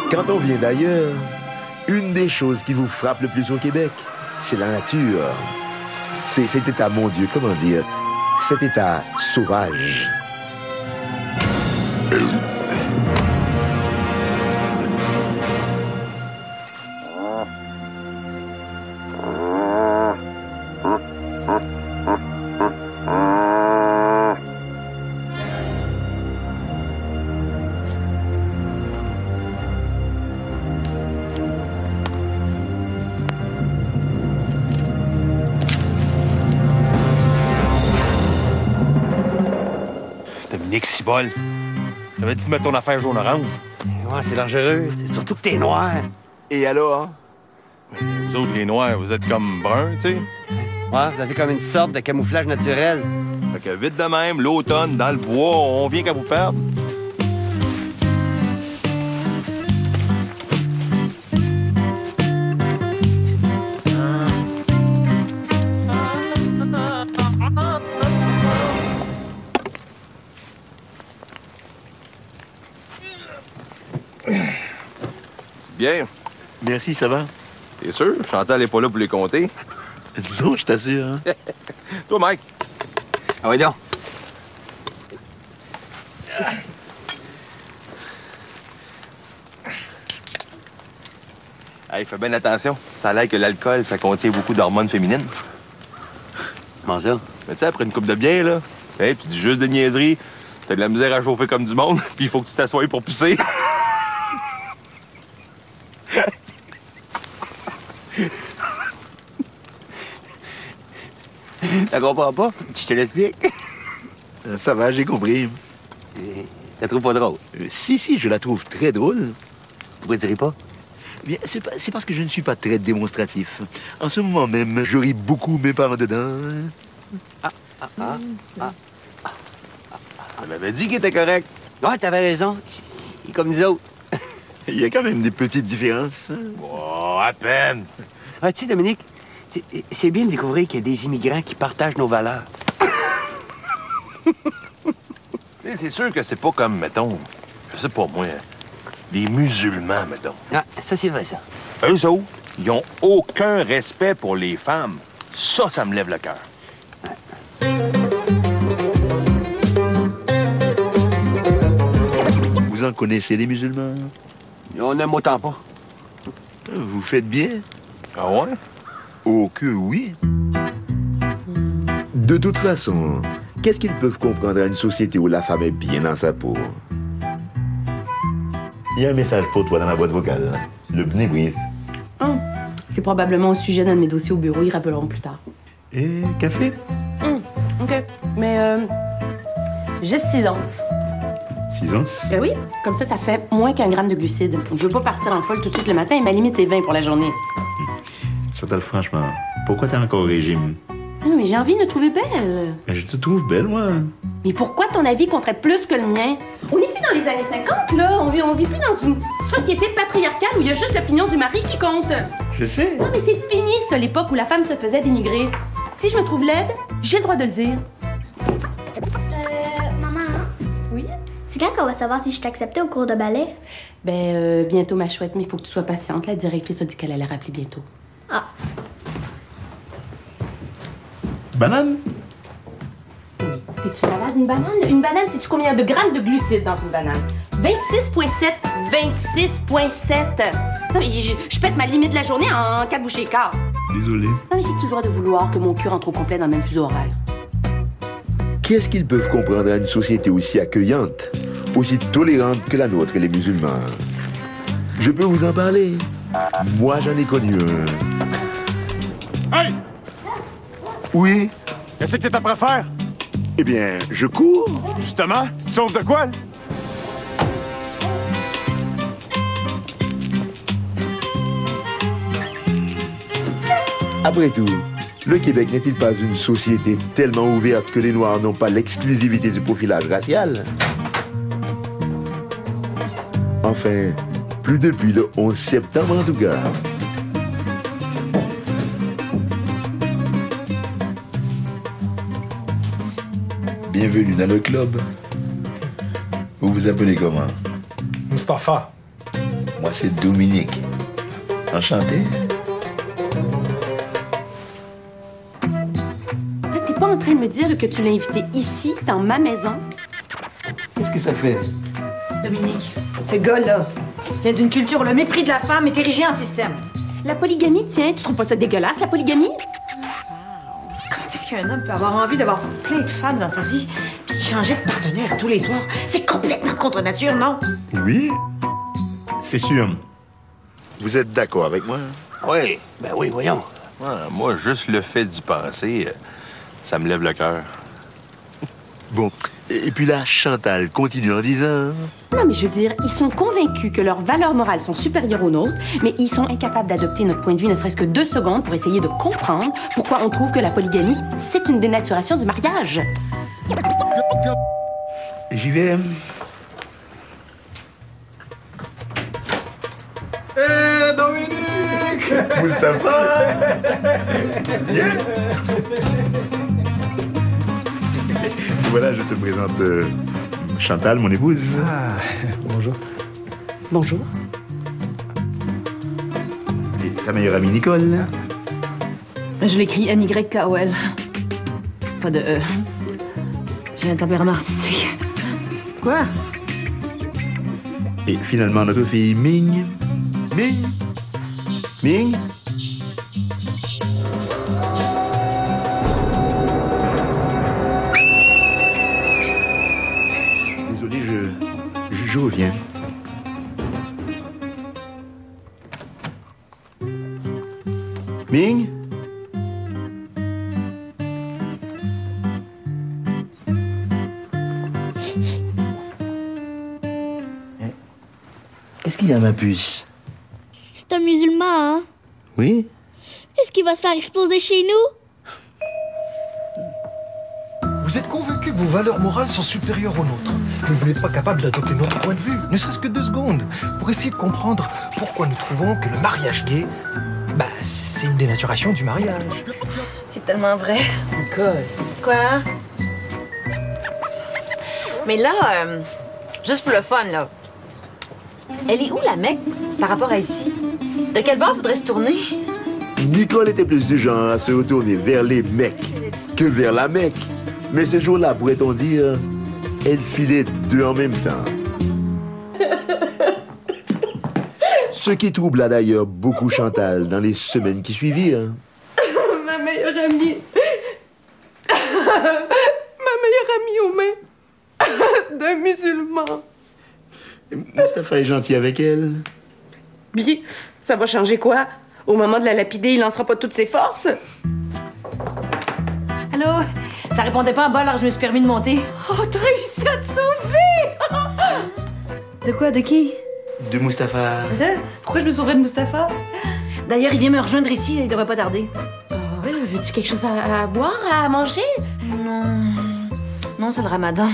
Quand on vient d'ailleurs, une des choses qui vous frappe le plus au Québec, c'est la nature. C'est cet état, mon Dieu, comment dire, cet état sauvage. Dominique Cibol, j'avais dit de mettre ton affaire jaune-orange. Ouais, c'est dangereux. C'est surtout que t'es noir. Et alors? Vous autres, les noirs, vous êtes comme bruns, tu sais. Ouais, vous avez comme une sorte de camouflage naturel. Fait que vite de même, l'automne, dans le bois, on vient qu'à vous perdre. Bien. Merci, ça va? T'es sûr? Chantal n'est pas là pour les compter. Non, je t'assure. Hein? Toi, Mike. Ah oui, donc. Hey, fais bien attention. Ça a l'air que l'alcool, ça contient beaucoup d'hormones féminines. Comment ça? Mais tu sais, après une coupe de bière, là, hey, tu dis juste des niaiseries, t'as de la misère à chauffer comme du monde, puis il faut que tu t'assoies pour pisser. T'as comprends pas? Je te l'explique. Ça va, j'ai compris. T'as trouvé pas drôle? Si, je la trouve très drôle. Pourquoi tu ris pas? Bien, c'est parce que je ne suis pas très démonstratif. En ce moment même, je ris beaucoup mes parents dedans. On m'avait dit qu'il était correct. Ouais, t'avais raison. Il est comme nous autres. Il y a quand même des petites différences. Oh, à peine. Ah, tu sais, Dominique, c'est bien de découvrir qu'il y a des immigrants qui partagent nos valeurs. C'est sûr que c'est pas comme, mettons, je sais pas moi, les musulmans, mettons. Ah, ça, c'est vrai, ça. Eux autres, ils ont aucun respect pour les femmes. Ça me lève le cœur. Vous en connaissez, les musulmans? On n'aime autant pas. Vous faites bien? Ah ouais? Oh que oui. De toute façon, qu'est-ce qu'ils peuvent comprendre à une société où la femme est bien dans sa peau? Il y a un message pour toi dans la boîte vocale. Le brief. C'est probablement au sujet d'un de mes dossiers au bureau. Ils rappelleront plus tard. Et café? OK. Mais juste 6 onces. 6 onces? Ben oui, comme ça fait moins qu'1 gramme de glucides. Je veux pas partir en folle tout de suite le matin et ma limite, c'est 20 pour la journée. Chantal, franchement, pourquoi t'es encore au régime? Non, mais j'ai envie de me trouver belle. Ben, je te trouve belle, moi. Mais pourquoi ton avis compterait plus que le mien? On n'est plus dans les années 50, là. On vit plus dans une société patriarcale où il y a juste l'opinion du mari qui compte. Je sais. Non, mais c'est fini, ça, l'époque où la femme se faisait dénigrer. Si je me trouve laide, j'ai le droit de le dire. Maman, Oui? c'est quand qu'on va savoir si je t'acceptais au cours de ballet? Ben, bientôt, ma chouette, mais il faut que tu sois patiente. La directrice a dit qu'elle allait rappeler bientôt. Ah. Banane? T'es-tu malade? Une banane? Une banane, sais-tu combien de grammes de glucides dans une banane? 26,7. 26,7. Non, mais je pète ma limite de la journée en 4 bouchées et quart. Désolé. Non, mais j'ai-tu le droit de vouloir que mon cul rentre au complet dans le même fuseau horaire? Qu'est-ce qu'ils peuvent comprendre à une société aussi accueillante, aussi tolérante que la nôtre, les musulmans? Je peux vous en parler. Moi, j'en ai connu un. Hey! Oui? Qu'est-ce que t'es après faire? Eh bien, je cours. Justement, tu te sauves de quoi, là? Après tout, le Québec n'est-il pas une société tellement ouverte que les Noirs n'ont pas l'exclusivité du profilage racial? Enfin, plus depuis le 11 septembre en tout cas. Bienvenue dans le club. Vous vous appelez comment? Mustapha. Moi, c'est Dominique. Enchanté. Ah, t'es pas en train de me dire que tu l'as invité ici, dans ma maison? Qu'est-ce que ça fait? Dominique, ce gars-là vient d'une culture où le mépris de la femme est érigé en système. La polygamie, tiens, tu trouves pas ça dégueulasse, la polygamie? Comment est-ce qu'un homme peut avoir envie d'avoir plein de femmes dans sa vie puis de changer de partenaire tous les soirs? C'est complètement contre nature, non? Oui, c'est sûr. Vous êtes d'accord avec moi? Oui, ben oui, voyons. Ah, moi, juste le fait d'y penser, ça me lève le cœur. Bon, et puis là, Chantal continue en disant... Non, mais je veux dire, ils sont convaincus que leurs valeurs morales sont supérieures aux nôtres, mais ils sont incapables d'adopter notre point de vue ne serait-ce que 2 secondes pour essayer de comprendre pourquoi on trouve que la polygamie, c'est une dénaturation du mariage. J'y vais. Hé, Dominique! Mustapha! Viens! Voilà, je te présente Chantal, mon épouse. Ah, bonjour. Bonjour. Et sa meilleure amie Nicole. Je l'écris N-Y-K-O-L. Pas de E. J'ai un tempérament artistique. Quoi? Et finalement, notre fille Ming. Ming? Ming? Désolé, je reviens. Ming? Qu'est-ce qu'il y a, ma puce? C'est un musulman, hein? Oui? Est-ce qu'il va se faire exploser chez nous? Vous êtes convaincu que vos valeurs morales sont supérieures aux nôtres, mais vous n'êtes pas capable d'adopter notre point de vue, ne serait-ce que 2 secondes, pour essayer de comprendre pourquoi nous trouvons que le mariage gay, c'est une dénaturation du mariage. C'est tellement vrai. Nicole. Quoi? Mais là, juste pour le fun, là. Elle est où, la Mecque, par rapport à ici? De quel bord faudrait se tourner? Nicole était plus du genre à se retourner vers les mecs que vers la Mecque. Mais ce jour-là, pourrait-on dire, elle filait 2 en même temps. Ce qui troubla d'ailleurs beaucoup Chantal dans les semaines qui suivirent. Ma meilleure amie. Ma meilleure amie aux mains d'un musulman. Mustapha est gentil avec elle. Bien, ça va changer quoi? Au moment de la lapider, il lancera pas toutes ses forces? Allô? Ça répondait pas en bas, alors je me suis permis de monter. Oh, t'as réussi à te sauver! De quoi? De qui? De Mustapha. Pourquoi je me sauverais de Mustapha? D'ailleurs, il vient me rejoindre ici, il devrait pas tarder. Oh, oui, veux-tu quelque chose à boire, à manger? Non. Non, c'est le ramadan.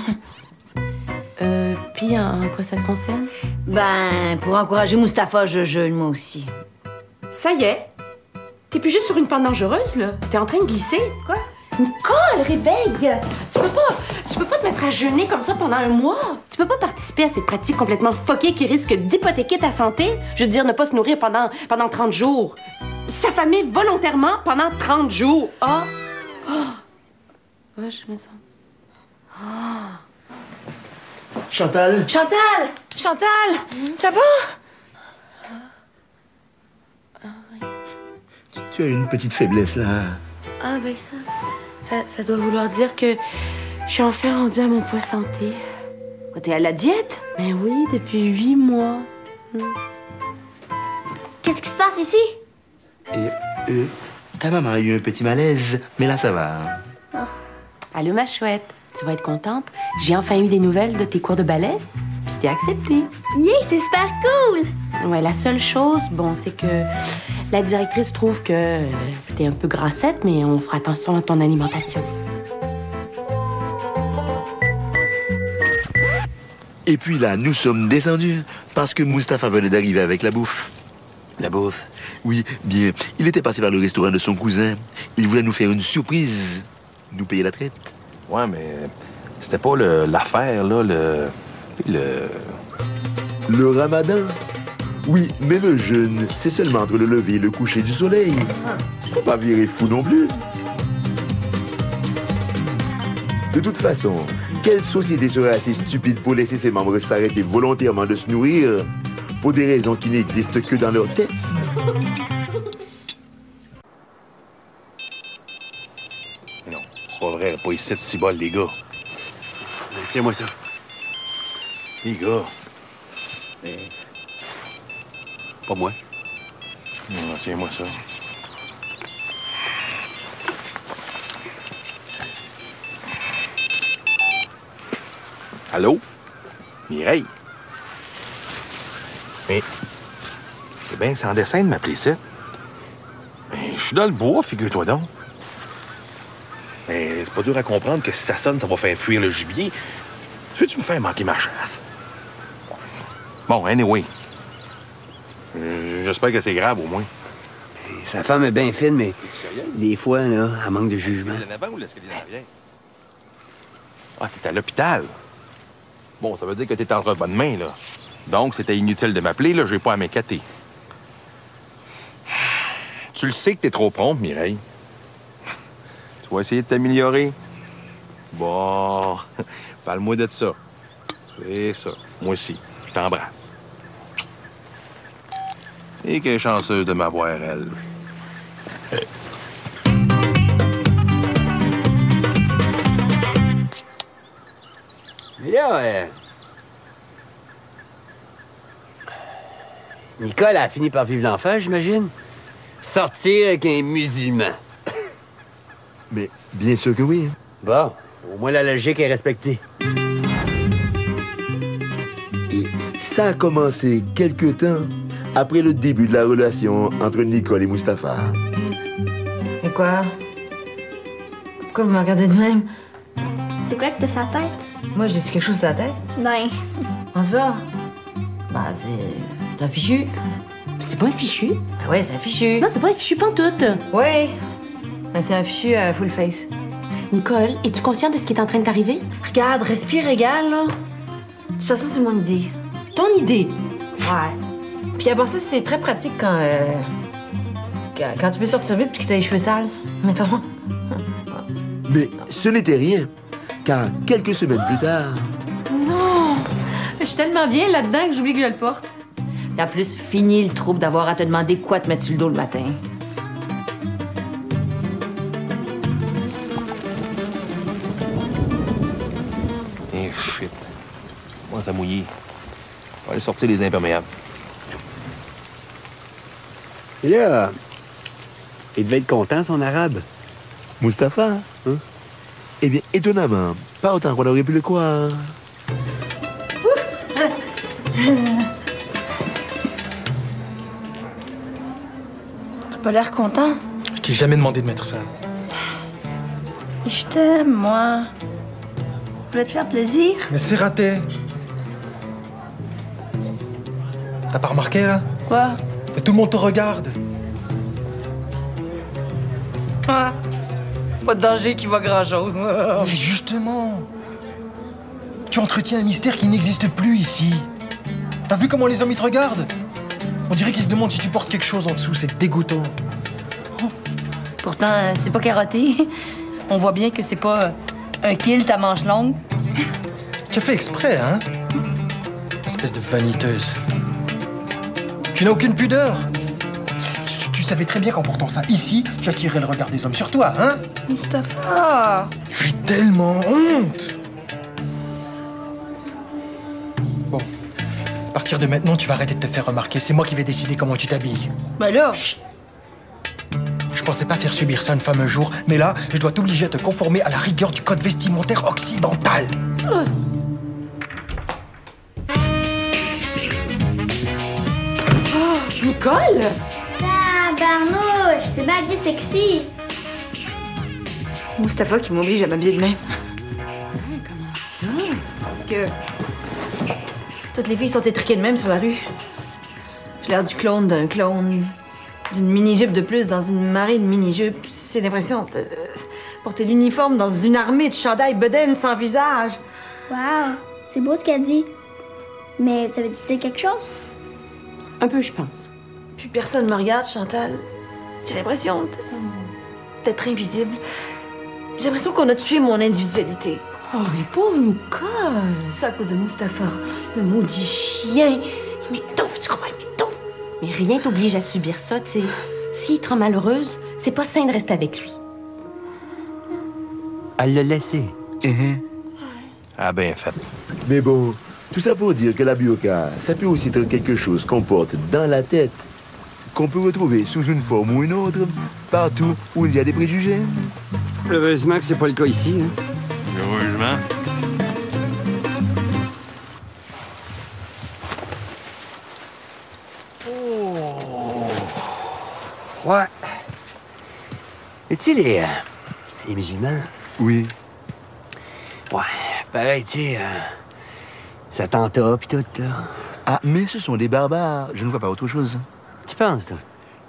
Puis en quoi ça te concerne? Pour encourager Mustapha, je jeûne moi aussi. Ça y est. T'es plus juste sur une pente dangereuse, là. T'es en train de glisser. Quoi? Nicole, réveille! Tu peux pas te mettre à jeûner comme ça pendant 1 mois. Tu peux pas participer à cette pratique complètement fuckée qui risque d'hypothéquer ta santé. Je veux dire, ne pas se nourrir pendant 30 jours. S'affamer volontairement pendant 30 jours. Ah! Oh, je me sens... Chantal? Chantal! Chantal! Ça va? Tu as une petite faiblesse, là. Ah, ben ça doit vouloir dire que je suis enfin rendue à mon poids santé. Quoi, t'es à la diète? Ben oui, depuis 8 mois. Qu'est-ce qui se passe ici? Et ta maman a eu un petit malaise, mais là, ça va. Allô, ma chouette. Tu vas être contente. J'ai enfin eu des nouvelles de tes cours de ballet, puis t'es acceptée. Yeah, c'est super cool! Ouais, la seule chose, bon, c'est que la directrice trouve que t'es un peu grassette, mais on fera attention à ton alimentation. Et puis là, nous sommes descendus parce que Mustapha venait d'arriver avec la bouffe. La bouffe. Oui, bien. Il était passé par le restaurant de son cousin. Il voulait nous faire une surprise. Nous payer la traite. Ouais, mais c'était pas l'affaire, là, le Le ramadan. Oui, mais le jeûne, c'est seulement entre le lever et le coucher du soleil. Faut pas virer fou non plus. De toute façon, quelle société serait assez stupide pour laisser ses membres s'arrêter volontairement de se nourrir pour des raisons qui n'existent que dans leur tête? Non, pas vrai, pas ici de cibole, les gars. Tiens-moi ça. Les gars. Pas moi. Non, tiens-moi ça. Allô? Mireille? Mais... c'est bien sans dessin de m'appeler ça. Mais je suis dans le bois, figure-toi donc. Mais c'est pas dur à comprendre que si ça sonne, ça va faire fuir le gibier. Tu me fais manquer ma chasse? Bon, anyway. J'espère que c'est grave, au moins. Sa femme est bien fine, mais Es-tu sérieux? des fois, là, elle manque de jugement. L'escalier d'en avant ou l'escalier d'en arrière? Ah, t'es à l'hôpital. Bon, ça veut dire que t'es entre bonnes mains, là. Donc, c'était inutile de m'appeler, là, j'ai pas à m'inquiéter. Tu le sais que t'es trop prompte, Mireille. Tu vas essayer de t'améliorer? Bon, parle-moi de ça. C'est ça. Moi aussi, je t'embrasse. Et qu'elle est chanceuse de m'avoir, elle. Mais là, Nicole a fini par vivre l'enfer, j'imagine. Sortir avec un musulman. Mais bien sûr que oui. Bon, au moins la logique est respectée. Et ça a commencé quelque temps après le début de la relation entre Nicole et Mustapha. Mais quoi? Pourquoi vous me regardez de même? C'est quoi que t'as sa tête? Moi, j'ai quelque chose sur la tête. Ben, Comment ça? Bah, c'est un fichu. C'est pas un fichu. Ah ouais, c'est un fichu. Non, c'est pas un fichu pantoute. Oui. Ben, c'est un fichu à full face. Nicole, es-tu consciente de ce qui est en train de t'arriver? Regarde, respire égal, là. De toute façon, c'est mon idée. Ton idée. Ouais. Puis à part ça, c'est très pratique quand tu veux sortir vite puis que t'as les cheveux sales. Mettons. Mais ce n'était rien, car quelques semaines plus tard, Non. Je suis tellement bien là-dedans que j'oublie que je le porte. Et en plus, fini le trouble d'avoir à te demander quoi te mettre sur le dos le matin. Eh, shit. Moi, ça mouillé. On va aller sortir les imperméables. Et là, il devait être content, son arabe. Mustapha, hein? Eh bien, étonnamment, pas autant qu'on aurait pu le croire. T'as pas l'air content? Je t'ai jamais demandé de mettre ça. Je t'aime, moi. Je voulais te faire plaisir. Mais c'est raté. T'as pas remarqué, là? Quoi? Mais tout le monde te regarde. Ah. Pas de danger qui voit grand-chose. Mais justement, tu entretiens un mystère qui n'existe plus ici. T'as vu comment les hommes ils te regardent? On dirait qu'ils se demandent si tu portes quelque chose en dessous, c'est dégoûtant. Pourtant, c'est pas carotté. On voit bien que c'est pas un kill ta manche longue. Tu as fait exprès, hein? Espèce de vaniteuse. Tu n'as aucune pudeur. Tu savais très bien qu'en portant ça ici, tu attirais le regard des hommes sur toi, hein? Mustapha! J'ai tellement honte! Bon. À partir de maintenant, tu vas arrêter de te faire remarquer. C'est moi qui vais décider comment tu t'habilles. Ben là! Je pensais pas faire subir ça une femme un jour, mais là, je dois t'obliger à te conformer à la rigueur du code vestimentaire occidental. Nicole? tabarnouche, c'est bien habillé sexy. C'est Mustapha qui m'oblige à m'habiller de même. Comment ça? Parce que toutes les filles sont étriquées de même sur la rue. J'ai l'air du clone d'un clone. D'une mini-jupe de plus dans une marée de mini-jupes. J'ai l'impression de porter l'uniforme dans une armée de chandails bedaines sans visage. Wow, c'est beau ce qu'elle dit. Mais ça veut dire quelque chose? Un peu, je pense. Puis personne me regarde, Chantal. J'ai l'impression d'être invisible. J'ai l'impression qu'on a tué mon individualité. Oh, mais pauvre Nicole! C'est à cause de Mustapha. Le maudit chien! Il m'étouffe, tu comprends? Il m'étouffe! Mais rien t'oblige à subir ça, tu sais. S'il te rend malheureuse, c'est pas sain de rester avec lui. Elle l'a laissé. Ah, bien fait. Mais bon, tout ça pour dire que la bioca, ça peut aussi être quelque chose qu'on porte dans la tête, qu'on peut retrouver sous une forme ou une autre, partout où il y a des préjugés. Heureusement que c'est pas le cas ici. Hein. Heureusement. Ouais. Et tu sais, les musulmans, Oui. ouais, pareil, tu sais, ça t'entend pis tout, là. Ah, mais ce sont des barbares. Je ne vois pas autre chose. Tu penses, toi?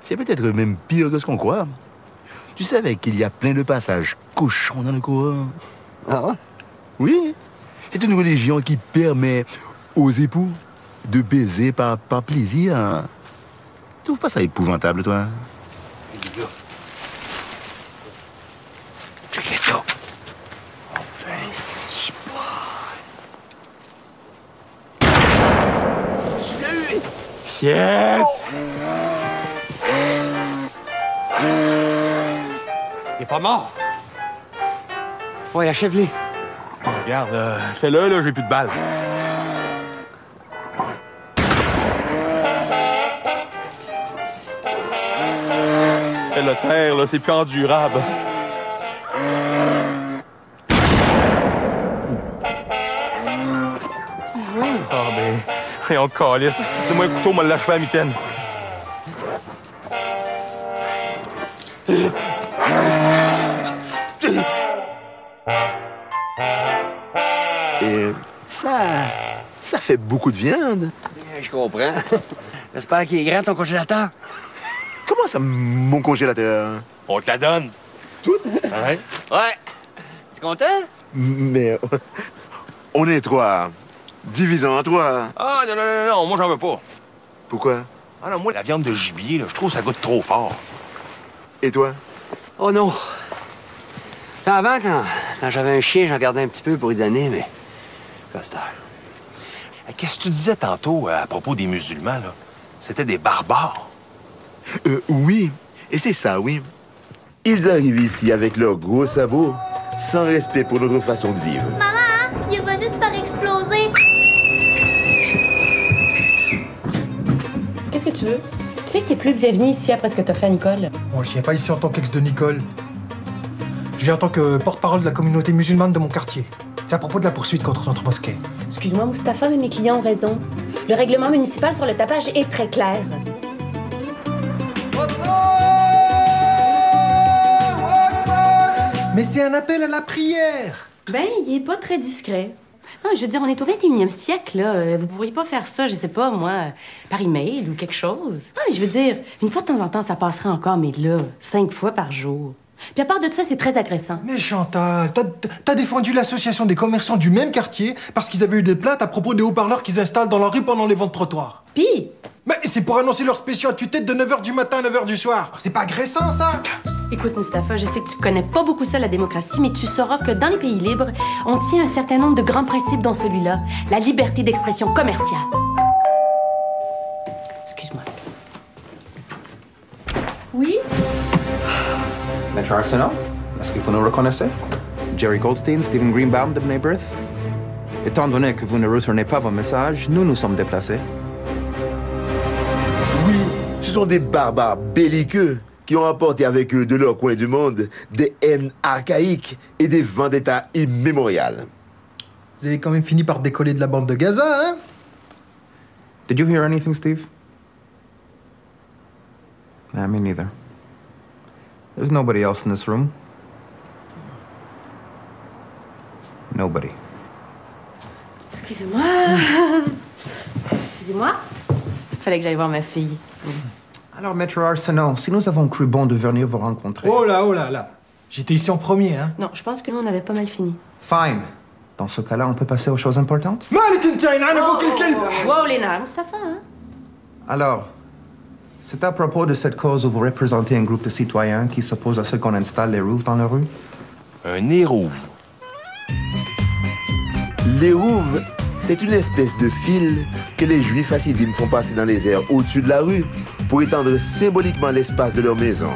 C'est peut-être même pire que ce qu'on croit. Tu savais qu'il y a plein de passages cochons dans le Coran? Ah ouais? Oui. C'est une religion qui permet aux époux de baiser par plaisir. Tu trouves pas ça épouvantable, toi? Check ça. Enfin, si Yes! Il est pas mort. Ouais, achève-les. Regarde, fais-le, là, j'ai plus de balles. Le terre, là, c'est plus endurable. Ah, ben... Et on calisse. Donne-moi un couteau, on m'a l'achevé à la mitaine. Et ça fait beaucoup de viande. Je comprends. J'espère qu'il est grand, ton congélateur. Comment ça, mon congélateur? On te la donne. Tout? Ouais. Ouais. Tu content? Mais on est trois. Divisons en trois. Ah, non, non, non, non, moi, j'en veux pas. Pourquoi? Ah non, moi, la viande de gibier, là, je trouve que ça goûte trop fort. Et toi? Oh non. Avant, quand j'avais un chien, j'en gardais un petit peu pour lui donner, mais... Pasteur. Qu'est-ce que tu disais tantôt à propos des musulmans, là? C'était des barbares. Oui. Et c'est ça, oui. Ils arrivent ici avec leurs gros sabots, sans respect pour notre façon de vivre. Maman, il est venu se faire exploser. Qu'est-ce que tu veux? Tu sais que t'es plus le bienvenu ici après ce que t'as fait à Nicole. Bon, je viens pas ici en tant qu'ex de Nicole. Je viens en tant que porte-parole de la communauté musulmane de mon quartier. C'est à propos de la poursuite contre notre mosquée. Excuse-moi, Mustapha, mais mes clients ont raison. Le règlement municipal sur le tapage est très clair. Mais c'est un appel à la prière! Ben, il est pas très discret. Non, je veux dire, on est au 21e siècle, là. Vous pourriez pas faire ça, je sais pas, moi, par email ou quelque chose. Non, je veux dire, une fois de temps en temps, ça passerait encore, mais là, 5 fois par jour. Puis à part de ça, c'est très agressant. Mais Chantal, t'as défendu l'association des commerçants du même quartier parce qu'ils avaient eu des plaintes à propos des haut-parleurs qu'ils installent dans la rue pendant les ventes trottoirs. Puis, Mais c'est pour annoncer leur spécial à tue-tête de 9h du matin à 9h du soir. C'est pas agressant, ça? écoute, Mustapha, je sais que tu connais pas beaucoup ça, la démocratie, mais tu sauras que dans les pays libres, on tient un certain nombre de grands principes dans celui-là. La liberté d'expression commerciale. Excuse-moi. Oui? Metro Arsenal, est-ce que vous nous reconnaissez? Jerry Goldstein, Stephen Greenbaum de B'nai B'rith. Étant donné que vous ne retournez pas vos messages, nous nous sommes déplacés. Oui, ce sont des barbares belliqueux qui ont apporté avec eux de leur coin du monde des haines archaïques et des vendettas immémoriales. Vous avez quand même fini par décoller de la bande de Gaza, hein? Did you hear anything, Steve? Nah, me neither. There's nobody else in this room. Nobody. Excusez-moi. Excusez-moi. Fallait que j'aille voir ma fille. Alors, Maître Arsenault, si nous avons cru bon de venir vous rencontrer... Oh là là. J'étais ici en premier, hein? Non, je pense que nous, on avait pas mal fini. Fine. Dans ce cas-là, on peut passer aux choses importantes? Malik Intayn, ana bok الكلب. Wow, les nerfs, Mustapha, hein? Alors, c'est à propos de cette cause où vous représentez un groupe de citoyens qui s'opposent à ce qu'on installe les roufs dans la rue? Un érouve. L'érouve, c'est une espèce de fil que les Juifs hassidim font passer dans les airs au-dessus de la rue pour étendre symboliquement l'espace de leur maison.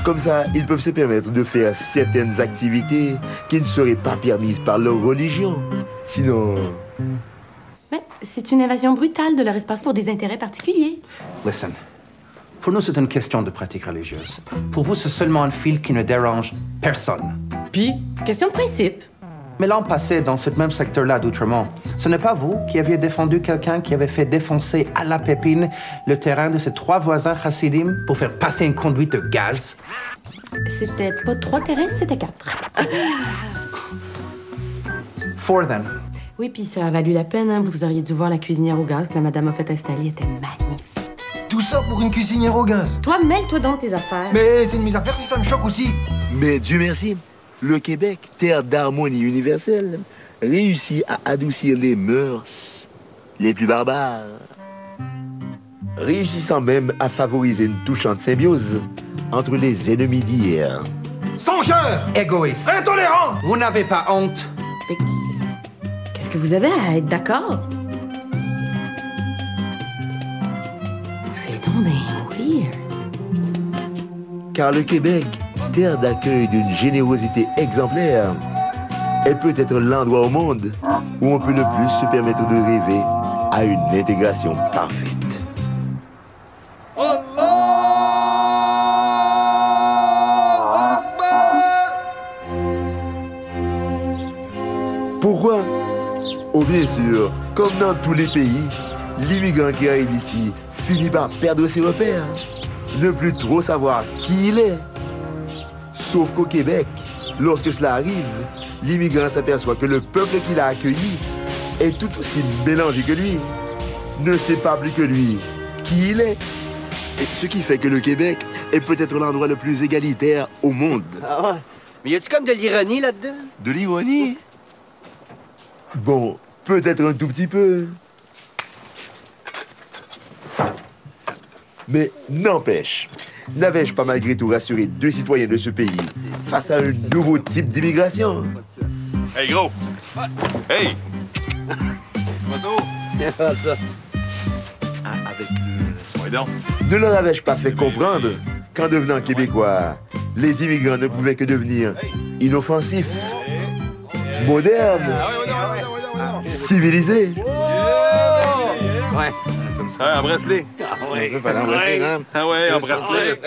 Comme ça, ils peuvent se permettre de faire certaines activités qui ne seraient pas permises par leur religion. Sinon... Mais c'est une invasion brutale de leur espace pour des intérêts particuliers. Listen. Pour nous, c'est une question de pratique religieuse. Pour vous, c'est seulement un fil qui ne dérange personne. Puis, question de principe. Mais l'an passé, dans ce même secteur-là d'Outremont, ce n'est pas vous qui aviez défendu quelqu'un qui avait fait défoncer à la pépine le terrain de ses 3 voisins chassidim pour faire passer une conduite de gaz? C'était pas 3 terrains, c'était 4. 4, then. Oui, puis ça a valu la peine, hein. Vous auriez dû voir la cuisinière au gaz que la madame a fait installer. Elle était magnifique. Tout ça pour une cuisinière au gaz. Toi, mêle-toi dans tes affaires. Mais c'est une mise à faire si ça me choque aussi. Mais Dieu merci, le Québec, terre d'harmonie universelle, réussit à adoucir les mœurs les plus barbares. Réussissant même à favoriser une touchante symbiose entre les ennemis d'hier. Sans cœur. Égoïste. Intolérant. Vous n'avez pas honte? Mais qu'est-ce que vous avez à être d'accord? C'est donc bien weird. Car le Québec, terre d'accueil d'une générosité exemplaire, est peut-être l'endroit au monde où on peut le plus se permettre de rêver à une intégration parfaite. Pourquoi? Oh bien sûr, comme dans tous les pays, l'immigrant qui arrive ici finit par perdre ses repères, ne plus trop savoir qui il est. Sauf qu'au Québec, lorsque cela arrive, l'immigrant s'aperçoit que le peuple qu'il a accueilli est tout aussi mélangé que lui, ne sait pas plus que lui qui il est. Et ce qui fait que le Québec est peut-être l'endroit le plus égalitaire au monde. Ah ouais? Mais y a-tu comme de l'ironie là-dedans? De l'ironie? Bon, peut-être un tout petit peu. Mais n'empêche, n'avais-je pas malgré tout rassuré 2 citoyens de ce pays face à un nouveau type d'immigration? Hey, gros! Hey! Moto! ça. Avec le... Ouais, donc. Ne leur avais-je pas fait comprendre qu'en devenant québécois, les immigrants ne pouvaient que devenir inoffensifs, modernes, civilisés? Ouais. Comme ça, embrasse-les. Ah ouais. Ah ouais, embrasse-les.